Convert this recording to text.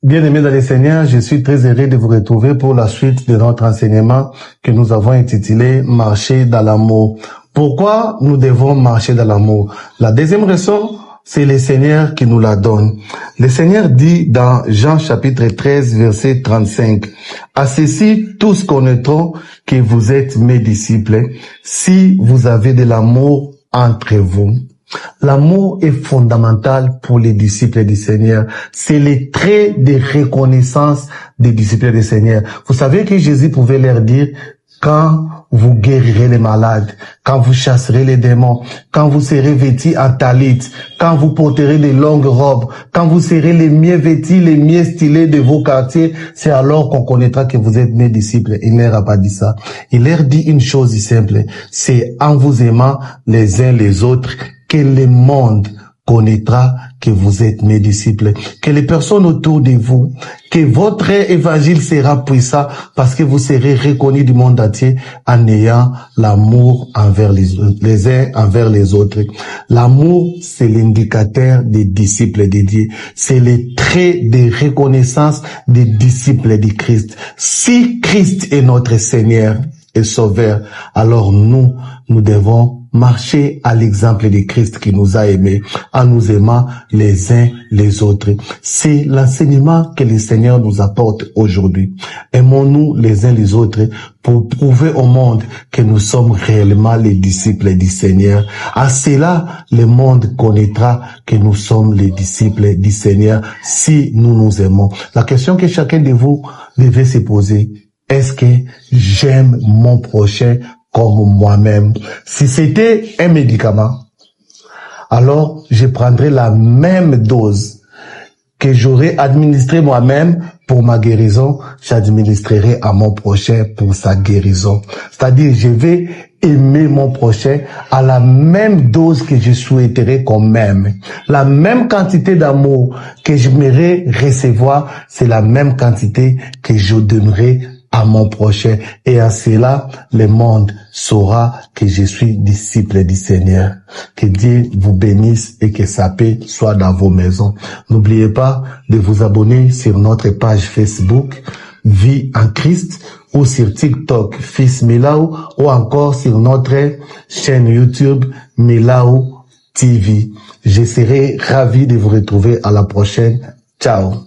Bien-aimés dans le Seigneur, je suis très heureux de vous retrouver pour la suite de notre enseignement que nous avons intitulé « Marcher dans l'amour ». Pourquoi nous devons marcher dans l'amour? La deuxième raison, c'est le Seigneur qui nous la donne. Le Seigneur dit dans Jean chapitre 13, verset 35, « À ceci, tous connaîtront que vous êtes mes disciples, si vous avez de l'amour entre vous. » L'amour est fondamental pour les disciples du Seigneur. C'est le trait de reconnaissance des disciples du Seigneur. Vous savez que Jésus pouvait leur dire, quand vous guérirez les malades, quand vous chasserez les démons, quand vous serez vêtus en talit, quand vous porterez de longues robes, quand vous serez les mieux vêtus, les mieux stylés de vos quartiers, c'est alors qu'on connaîtra que vous êtes mes disciples. Il ne leur a pas dit ça. Il leur dit une chose simple, c'est en vous aimant les uns les autres que le monde connaîtra que vous êtes mes disciples, que les personnes autour de vous, que votre évangile sera puissant parce que vous serez reconnus du monde entier en ayant l'amour envers les uns envers les autres. L'amour, c'est l'indicateur des disciples de Dieu. C'est le trait de reconnaissance des disciples de Christ. Si Christ est notre Seigneur et Sauveur, alors nous devons marcher à l'exemple de Christ qui nous a aimés, en nous aimant les uns les autres. C'est l'enseignement que le Seigneur nous apporte aujourd'hui. Aimons-nous les uns les autres pour prouver au monde que nous sommes réellement les disciples du Seigneur. À cela, le monde connaîtra que nous sommes les disciples du Seigneur si nous nous aimons. La question que chacun de vous devait se poser, est-ce que j'aime mon prochain comme moi-même? Si c'était un médicament, alors je prendrais la même dose que j'aurais administré moi-même pour ma guérison, j'administrerai à mon prochain pour sa guérison. C'est-à-dire, je vais aimer mon prochain à la même dose que je souhaiterais qu'on m'aime. La même quantité d'amour que j'aimerais recevoir, c'est la même quantité que je donnerai à mon prochain. Et à cela, le monde saura que je suis disciple du Seigneur. Que Dieu vous bénisse et que sa paix soit dans vos maisons. N'oubliez pas de vous abonner sur notre page Facebook, Vie en Christ, ou sur TikTok, Fils Milaou, ou encore sur notre chaîne YouTube, Milaou TV. Je serai ravi de vous retrouver à la prochaine. Ciao.